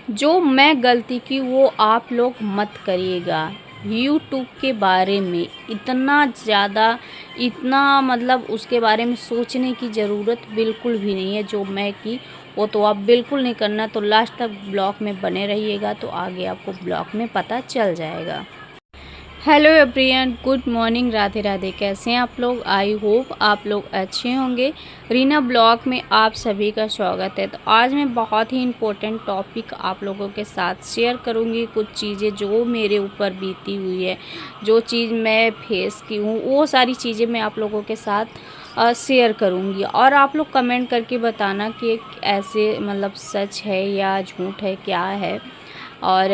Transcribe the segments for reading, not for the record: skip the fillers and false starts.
जो मैं गलती की वो आप लोग मत करिएगा। यूट्यूब के बारे में इतना ज़्यादा मतलब उसके बारे में सोचने की ज़रूरत बिल्कुल भी नहीं है। जो मैं की वो तो आप बिल्कुल नहीं करना। तो लास्ट तक ब्लॉग में बने रहिएगा तो आगे आपको ब्लॉग में पता चल जाएगा। Hello everyone, good morning, Radhe Radhe. कैसे हैं आप लोग? आई होप आप लोग अच्छे होंगे। रीना ब्लॉग में आप सभी का स्वागत है। तो आज मैं बहुत ही इम्पोर्टेंट टॉपिक आप लोगों के साथ शेयर करूंगी। कुछ चीज़ें जो मेरे ऊपर बीती हुई है, जो चीज़ मैं फेस की हूँ, वो सारी चीज़ें मैं आप लोगों के साथ शेयर करूँगी। और आप लोग कमेंट करके बताना कि ऐसे मतलब सच है या झूठ है, क्या है। और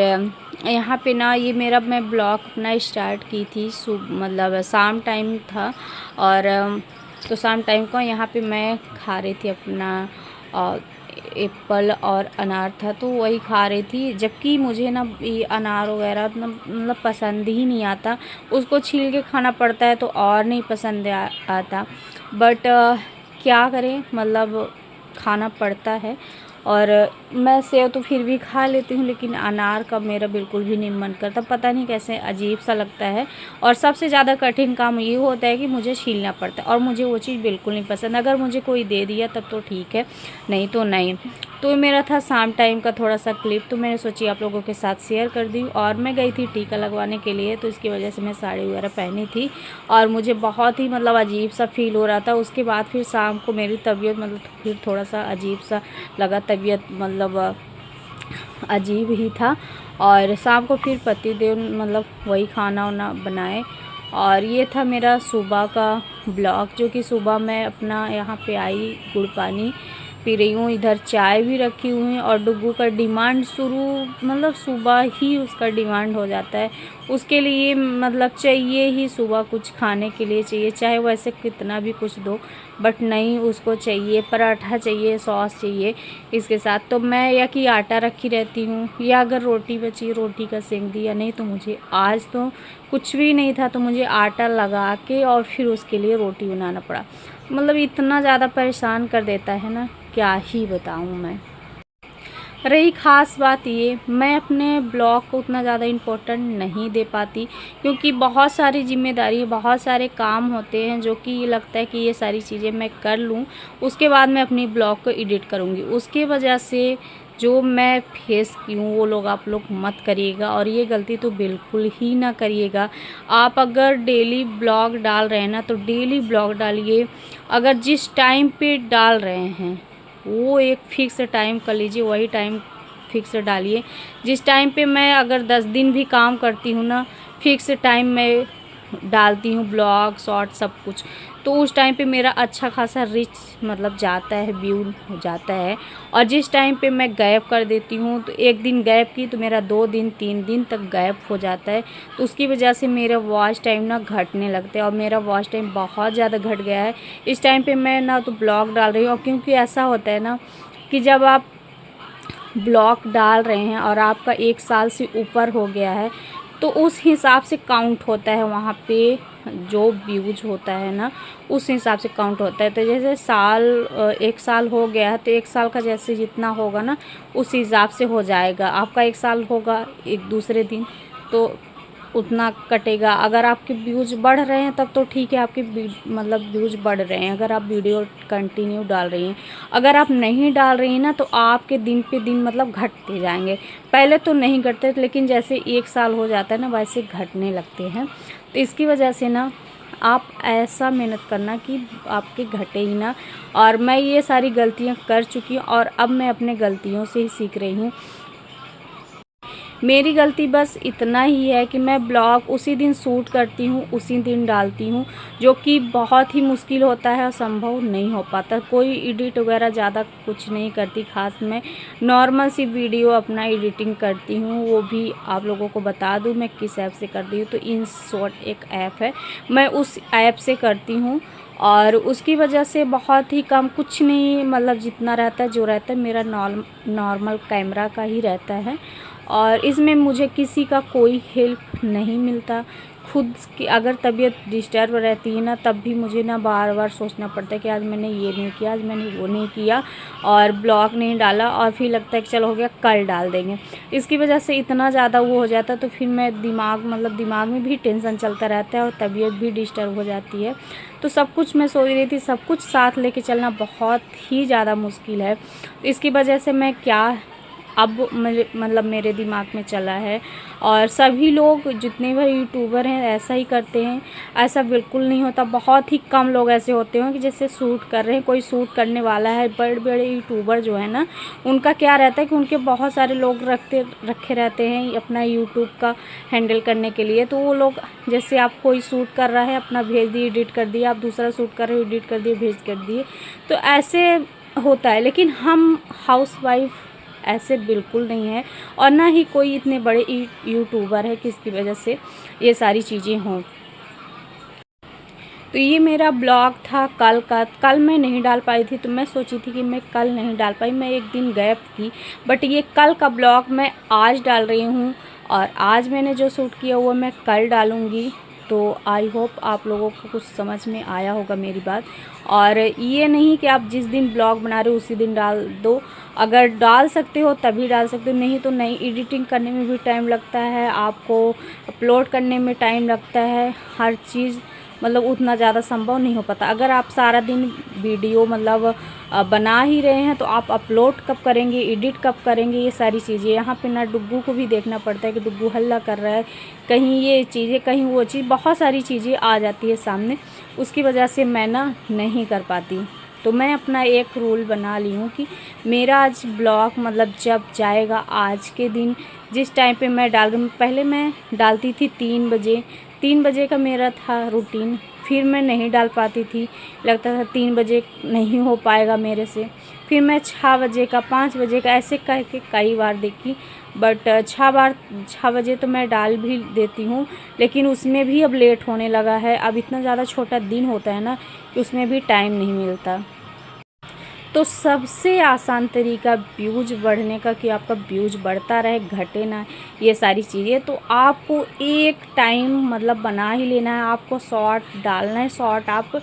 यहाँ पे ना ये मेरा मैं ब्लॉग अपना स्टार्ट की थी मतलब शाम टाइम था। और तो शाम टाइम को यहाँ पे मैं खा रही थी अपना एप्पल और अनार था तो वही खा रही थी। जबकि मुझे ना ये अनार वगैरह मतलब पसंद ही नहीं आता, उसको छील के खाना पड़ता है तो और नहीं पसंद आता। बट क्या करें, मतलब खाना पड़ता है। और मैं सेव तो फिर भी खा लेती हूँ, लेकिन अनार का मेरा बिल्कुल भी नहीं मन करता। पता नहीं कैसे अजीब सा लगता है। और सबसे ज़्यादा कठिन काम ये होता है कि मुझे छीलना पड़ता है और मुझे वो चीज़ बिल्कुल नहीं पसंद। अगर मुझे कोई दे दिया तब तो ठीक है, नहीं तो नहीं। तो मेरा था शाम टाइम का थोड़ा सा क्लिप, तो मैंने सोची आप लोगों के साथ शेयर कर दी। और मैं गई थी टीका लगवाने के लिए, तो इसकी वजह से मैं साड़ी वगैरह पहनी थी और मुझे बहुत ही मतलब अजीब सा फील हो रहा था। उसके बाद फिर शाम को मेरी तबीयत मतलब फिर थोड़ा सा अजीब सा लगा, तबीयत मतलब अजीब ही था। और शाम को फिर पतिदेव मतलब वही खाना वाना बनाए। और ये था मेरा सुबह का ब्लॉग, जो कि सुबह मैं अपना यहाँ पे आई, गुड़ पानी पी रही हूँ। इधर चाय भी रखी हुई है और डुग्गू का डिमांड शुरू मतलब सुबह ही उसका डिमांड हो जाता है। उसके लिए मतलब चाहिए ही सुबह कुछ खाने के लिए चाहिए, चाहे वैसे कितना भी कुछ दो, बट नहीं, उसको चाहिए पराठा चाहिए, सॉस चाहिए इसके साथ। तो मैं या कि आटा रखी रहती हूँ या अगर रोटी बची रोटी का सेंक दिया। नहीं तो मुझे आज तो कुछ भी नहीं था तो मुझे आटा लगा के और फिर उसके लिए रोटी बनाना पड़ा। मतलब इतना ज़्यादा परेशान कर देता है ना, क्या ही बताऊँ मैं। रही ख़ास बात ये, मैं अपने ब्लॉग को उतना ज़्यादा इम्पोर्टेंट नहीं दे पाती, क्योंकि बहुत सारी जिम्मेदारी, बहुत सारे काम होते हैं जो कि ये लगता है कि ये सारी चीज़ें मैं कर लूँ, उसके बाद मैं अपनी ब्लॉग को एडिट करूँगी। उसके वजह से जो मैं फेस की हूँ वो लोग आप लोग मत करिएगा, और ये गलती तो बिल्कुल ही ना करिएगा। आप अगर डेली ब्लॉग डाल रहे हैं ना, तो डेली ब्लॉग डालिए। अगर जिस टाइम पे डाल रहे हैं वो एक फ़िक्स टाइम कर लीजिए, वही टाइम फ़िक्स डालिए। जिस टाइम पे मैं अगर 10 दिन भी काम करती हूँ ना, फ़िक्स टाइम मैं डालती हूँ ब्लॉग शॉर्ट सब कुछ, तो उस टाइम पे मेरा अच्छा खासा रीच मतलब जाता है, व्यू हो जाता है। और जिस टाइम पे मैं गैप कर देती हूँ, तो एक दिन गैप की तो मेरा 2 दिन 3 दिन तक गैप हो जाता है। तो उसकी वजह से मेरा वॉच टाइम ना घटने लगता है, और मेरा वॉच टाइम बहुत ज़्यादा घट गया है। इस टाइम पे मैं ना तो ब्लॉग डाल रही हूँ, और क्योंकि ऐसा होता है ना कि जब आप ब्लॉग डाल रहे हैं और आपका 1 साल से ऊपर हो गया है, तो उस हिसाब से काउंट होता है वहाँ पे, जो व्यूज होता है ना उस हिसाब से काउंट होता है। तो जैसे 1 साल हो गया है, तो 1 साल का जैसे जितना होगा ना उस हिसाब से हो जाएगा। आपका 1 साल होगा एक दूसरे दिन तो उतना कटेगा। अगर आपके व्यूज़ बढ़ रहे हैं तब तो ठीक है, आपके मतलब व्यूज़ बढ़ रहे हैं अगर आप वीडियो कंटिन्यू डाल रही हैं। अगर आप नहीं डाल रही हैं ना, तो आपके दिन पे दिन मतलब घटते जाएंगे। पहले तो नहीं घटते, लेकिन जैसे 1 साल हो जाता है ना वैसे घटने लगते हैं। तो इसकी वजह से ना आप ऐसा मेहनत करना कि आपके घटे ही ना। और मैं ये सारी गलतियाँ कर चुकी हूँ और अब मैं अपने गलतियों से ही सीख रही हूँ। मेरी गलती बस इतना ही है कि मैं ब्लॉग उसी दिन शूट करती हूँ, उसी दिन डालती हूँ, जो कि बहुत ही मुश्किल होता है और संभव नहीं हो पाता। कोई एडिट वगैरह ज़्यादा कुछ नहीं करती खास, मैं नॉर्मल सी वीडियो अपना एडिटिंग करती हूँ। वो भी आप लोगों को बता दूँ मैं किस ऐप से करती हूँ। तो InShot एक ऐप है, मैं उस ऐप से करती हूँ। और उसकी वजह से बहुत ही कम, कुछ नहीं मतलब जितना रहता है जो रहता है मेरा नॉर्मल कैमरा का ही रहता है। और इसमें मुझे किसी का कोई हेल्प नहीं मिलता, खुद की अगर तबीयत डिस्टर्ब रहती है ना, तब भी मुझे ना बार बार सोचना पड़ता है कि आज मैंने ये नहीं किया, आज मैंने वो नहीं किया, और ब्लॉग नहीं डाला, और फिर लगता है कि चलो हो गया, कल डाल देंगे। इसकी वजह से इतना ज़्यादा वो हो जाता है, तो फिर मैं दिमाग में भी टेंशन चलता रहता है और तबीयत भी डिस्टर्ब हो जाती है। तो सब कुछ मैं सोच रही थी, सब कुछ साथ लेके चलना बहुत ही ज़्यादा मुश्किल है। इसकी वजह से मैं क्या अब मेरे दिमाग में चला है, और सभी लोग जितने भी यूट्यूबर हैं ऐसा ही करते हैं। ऐसा बिल्कुल नहीं होता, बहुत ही कम लोग ऐसे होते हैं कि जैसे शूट कर रहे हैं, कोई शूट करने वाला है। बड़े बड़े यूट्यूबर जो है ना, उनका क्या रहता है कि उनके बहुत सारे लोग रखे रहते हैं अपना यूट्यूब का हैंडल करने के लिए। तो वो लोग, जैसे आप कोई शूट कर रहा है, अपना भेज दिए, एडिट कर दिया, आप दूसरा शूट कर रहे हो, एडिट कर दिए, भेज कर दिए, तो ऐसे होता है। लेकिन हम हाउसवाइफ ऐसे बिल्कुल नहीं है, और ना ही कोई इतने बड़े यूट्यूबर है कि इसकी वजह से ये सारी चीज़ें हों। तो ये मेरा ब्लॉग था कल का। कल मैं नहीं डाल पाई थी, तो मैं सोची थी कि मैं कल नहीं डाल पाई, मैं एक दिन गैप थी। बट ये कल का ब्लॉग मैं आज डाल रही हूँ, और आज मैंने जो शूट किया वो मैं कल डालूँगी। तो आई होप आप लोगों को कुछ समझ में आया होगा मेरी बात। और ये नहीं कि आप जिस दिन ब्लॉग बना रहे हो उसी दिन डाल दो, अगर डाल सकते हो तभी डाल सकते हो, नहीं तो नहीं। एडिटिंग करने में भी टाइम लगता है, आपको अपलोड करने में टाइम लगता है, हर चीज़ उतना ज़्यादा संभव नहीं हो पाता। अगर आप सारा दिन वीडियो बना ही रहे हैं, तो आप अपलोड कब करेंगे, एडिट कब करेंगे, ये सारी चीज़ें। यहाँ पे ना डुग्गू को भी देखना पड़ता है कि डुग्गू हल्ला कर रहा है, कहीं ये चीज़ें, कहीं वो चीज़, बहुत सारी चीज़ें आ जाती है सामने, उसकी वजह से मैं ना नहीं कर पाती। तो मैं अपना एक रूल बना ली हूँ कि मेरा आज ब्लॉग जब जाएगा, आज के दिन जिस टाइम पे मैं डाल रही हूँ, पहले मैं डालती थी 3 बजे का मेरा था रूटीन। फिर मैं नहीं डाल पाती थी, लगता था 3 बजे नहीं हो पाएगा मेरे से। फिर मैं 6 बजे का, 5 बजे का, ऐसे करके कई बार देखी। बट 6 बजे तो मैं डाल भी देती हूँ, लेकिन उसमें भी अब लेट होने लगा है। अब इतना ज़्यादा छोटा दिन होता है ना कि उसमें भी टाइम नहीं मिलता। तो सबसे आसान तरीका व्यूज बढ़ने का, कि आपका व्यूज बढ़ता रहे, घटे ना, ये सारी चीज़ें। तो आपको एक टाइम बना ही लेना है। आपको शॉर्ट डालना है, शॉर्ट आप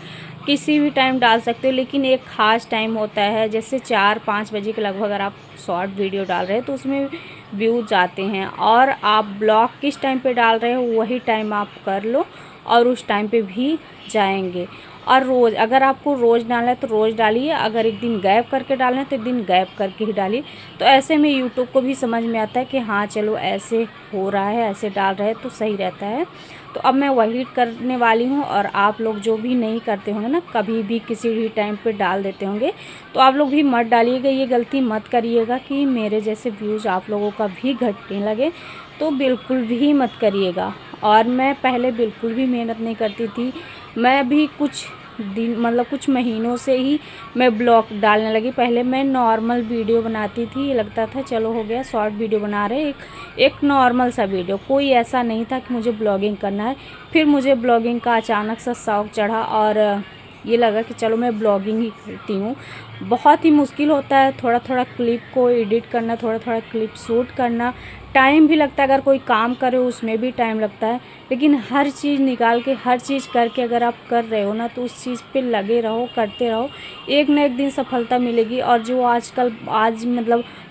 किसी भी टाइम डाल सकते हो, लेकिन एक ख़ास टाइम होता है। जैसे 4-5 बजे के लगभग अगर आप शॉर्ट वीडियो डाल रहे हैं, तो उसमें व्यूज आते हैं। और आप ब्लॉग किस टाइम पे डाल रहे हो वही टाइम आप कर लो, और उस टाइम पे भी जाएंगे। और रोज़, अगर आपको रोज़ डालना है तो रोज़ डालिए, अगर एक दिन गैप करके डालना है तो एक दिन गैप करके ही डालिए। तो ऐसे में यूट्यूब को भी समझ में आता है कि हाँ चलो ऐसे हो रहा है, ऐसे डाल रहे हैं तो सही रहता है। तो अब मैं वही करने वाली हूँ। और आप लोग जो भी नहीं करते होंगे ना, कभी भी किसी भी टाइम पे डाल देते होंगे, तो आप लोग भी मत डालिएगा, ये गलती मत करिएगा कि मेरे जैसे व्यूज़ आप लोगों का भी घटने लगे, तो बिल्कुल भी मत करिएगा। और मैं पहले बिल्कुल भी मेहनत नहीं करती थी, मैं भी कुछ दिन कुछ महीनों से ही मैं ब्लॉग डालने लगी। पहले मैं नॉर्मल वीडियो बनाती थी, लगता था चलो हो गया, शॉर्ट वीडियो बना रहे, एक नॉर्मल सा वीडियो, कोई ऐसा नहीं था कि मुझे ब्लॉगिंग करना है। फिर मुझे ब्लॉगिंग का अचानक सा शौक़ चढ़ा, और ये लगा कि चलो मैं ब्लॉगिंग ही करती हूँ। बहुत ही मुश्किल होता है थोड़ा थोड़ा क्लिप को एडिट करना, थोड़ा थोड़ा क्लिप शूट करना, टाइम भी लगता है। अगर कोई काम करे उसमें भी टाइम लगता है, लेकिन हर चीज़ निकाल के, हर चीज़ करके अगर आप कर रहे हो ना, तो उस चीज़ पे लगे रहो, करते रहो, एक न एक दिन सफलता मिलेगी। और जो आज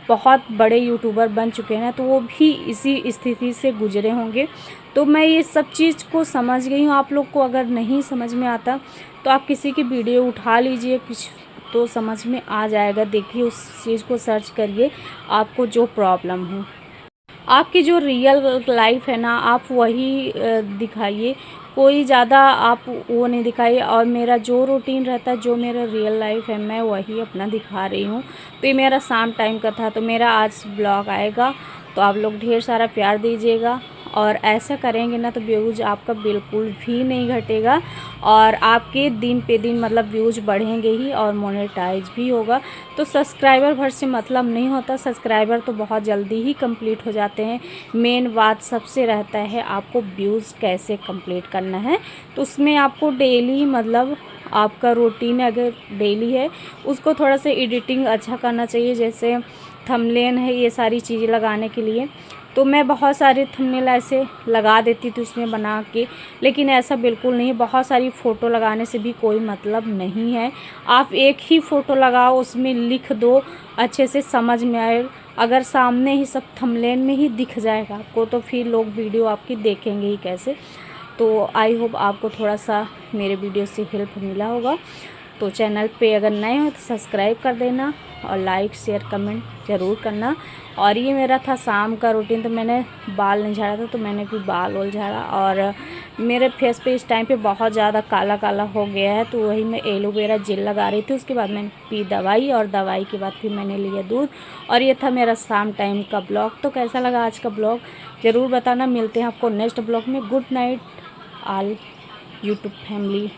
बहुत बड़े यूट्यूबर बन चुके हैं ना, तो वो भी इसी स्थिति से गुजरे होंगे। तो मैं ये सब चीज़ को समझ गई हूँ। आप लोग को अगर नहीं समझ में आता तो आप किसी की वीडियो उठा लीजिए, कुछ तो समझ में आ जाएगा। देखिए, उस चीज़ को सर्च करिए, आपको जो प्रॉब्लम हो, आपकी जो रियल लाइफ है ना, आप वही दिखाइए, कोई ज़्यादा आप वो नहीं दिखाइए। और मेरा जो रूटीन रहता है, जो मेरा रियल लाइफ है, मैं वही अपना दिखा रही हूँ। तो ये मेरा शाम टाइम का था, तो मेरा आज ब्लॉग आएगा, तो आप लोग ढेर सारा प्यार दीजिएगा। और ऐसा करेंगे ना, तो व्यूज़ आपका बिल्कुल भी नहीं घटेगा, और आपके दिन पे दिन व्यूज़ बढ़ेंगे ही, और मोनेटाइज भी होगा। तो सब्सक्राइबर भर से मतलब नहीं होता, सब्सक्राइबर तो बहुत जल्दी ही कंप्लीट हो जाते हैं। मेन बात सबसे रहता है आपको व्यूज़ कैसे कंप्लीट करना है। तो उसमें आपको डेली आपका रूटीन अगर डेली है, उसको थोड़ा सा एडिटिंग अच्छा करना चाहिए। जैसे थंबनेल है, ये सारी चीज़ें लगाने के लिए तो मैं बहुत सारे थंबनेल ऐसे लगा देती थी उसमें बना के, लेकिन ऐसा बिल्कुल नहीं। बहुत सारी फ़ोटो लगाने से भी कोई मतलब नहीं है। आप एक ही फ़ोटो लगाओ, उसमें लिख दो, अच्छे से समझ में आए। अगर सामने ही सब थंबनेल में ही दिख जाएगा आपको, तो फिर लोग वीडियो आपकी देखेंगे ही कैसे। तो आई होप आपको थोड़ा सा मेरे वीडियो से हेल्प मिला होगा। तो चैनल पे अगर नए हो तो सब्सक्राइब कर देना और लाइक शेयर कमेंट ज़रूर करना। और ये मेरा था शाम का रूटीन। तो मैंने बाल नहीं झाड़ा था, तो मैंने भी बाल वोल झाड़ा। और मेरे फेस पे इस टाइम पे बहुत ज़्यादा काला काला हो गया है, तो वही मैं एलोवेरा जेल लगा रही थी। उसके बाद मैंने पी दवाई, और दवाई के बाद फिर मैंने लिया दूध। और ये था मेरा शाम टाइम का ब्लॉग। तो कैसा लगा आज का ब्लॉग ज़रूर बताना। मिलते हैं आपको नेक्स्ट ब्लॉग में। Good night all YouTube family.